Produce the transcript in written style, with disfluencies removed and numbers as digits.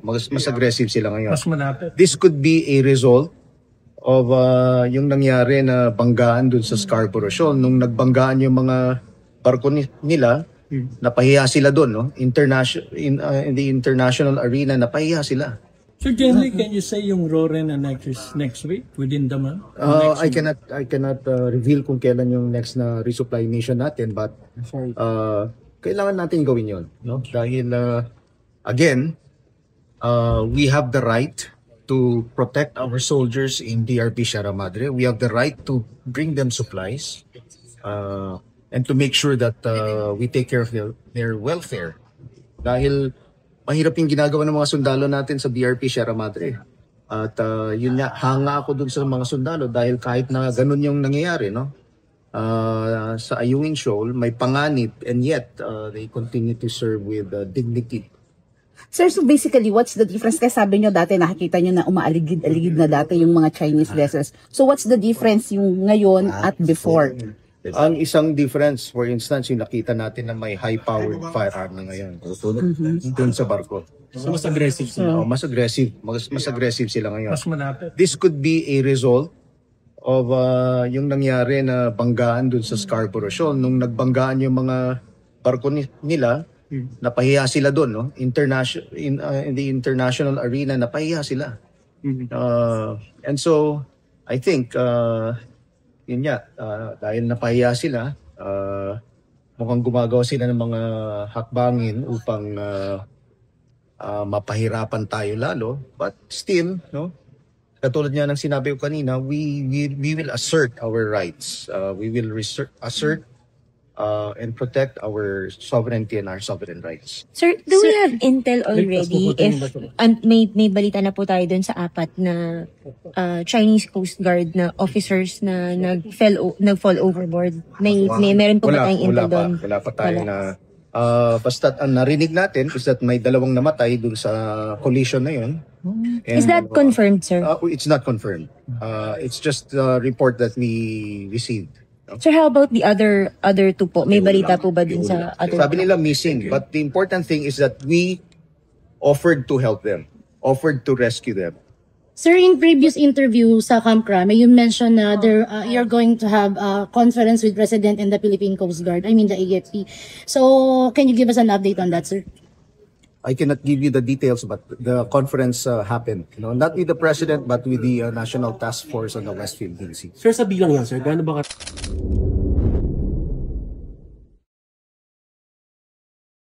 mas aggressive sila ngayon. Mas malapit. This could be a result of yung nangyari na banggaan dun sa Scarborough Shoal. Nung nagbanggaan yung mga barko nila, napahiya sila dun, no? In the international arena, napahiya sila. So generally, can you say yung Roren next week, within the month? I cannot reveal kung kailan yung next na resupply mission natin, but kailangan natin gawin yun, no? Dahil again, we have the right to protect our soldiers in DRP Sierra Madre. We have the right to bring them supplies and to make sure that we take care of their welfare. Dahil mahirap yung ginagawa ng mga sundalo natin sa DRP Sierra Madre. At yun nga, hanga ako dun sa mga sundalo dahil kahit na ganun yung nangyayari, no? Sa Ayungin Shoal, may panganib, and yet they continue to serve with dignity. Sir, so basically, what's the difference? Kasi sabi nyo dati, nakikita nyo na umaaligid-aligid na dati yung mga Chinese vessels. So what's the difference yung ngayon at before? Ang isang difference, for instance, yung nakita natin na may high-powered firearm na ngayon. Doon sa barko. So mas aggressive sila. Mas aggressive sila ngayon. Mas malapit. This could be a result of yung nangyari na banggaan doon sa Scarborough Shoal. Nung nagbanggaan yung mga barko nila, napahiya sila doon, no? In the international arena, napahiya sila. And so, I think, yun nga, dahil napahiya sila, mukhang gumagawa sila ng mga hakbangin upang mapahirapan tayo lalo. But still, no? Katulad nga ng sinabi ko kanina, we will assert our rights. We will assert and protect our sovereignty and our sovereign rights. Sir, do we have intel already if may balita na po tayo dun sa 4 na Chinese Coast Guard na officers na nag-fall overboard? Meron po ba tayong intel doon? Wala pa tayo na basta ang narinig natin is that may 2 namatay dun sa collision na yun. And, is that confirmed, sir? It's not confirmed. It's just a report that we received. So how about the other 2 po? May balita po ba dun sa other? Sabi nila missing, but the important thing is that we offered to help them, offered to rescue them. Sir, in previous interview sa Camp Crame, you mentioned na you're going to have a conference with President and the Philippine Coast Guard, I mean the AFP. So, can you give us an update on that, sir? I cannot give you the details, but the conference happened. You know, not with the President, but with the National Task Force on the West Philippine Sea. Sir, sa bilang yan, sir, gaano ba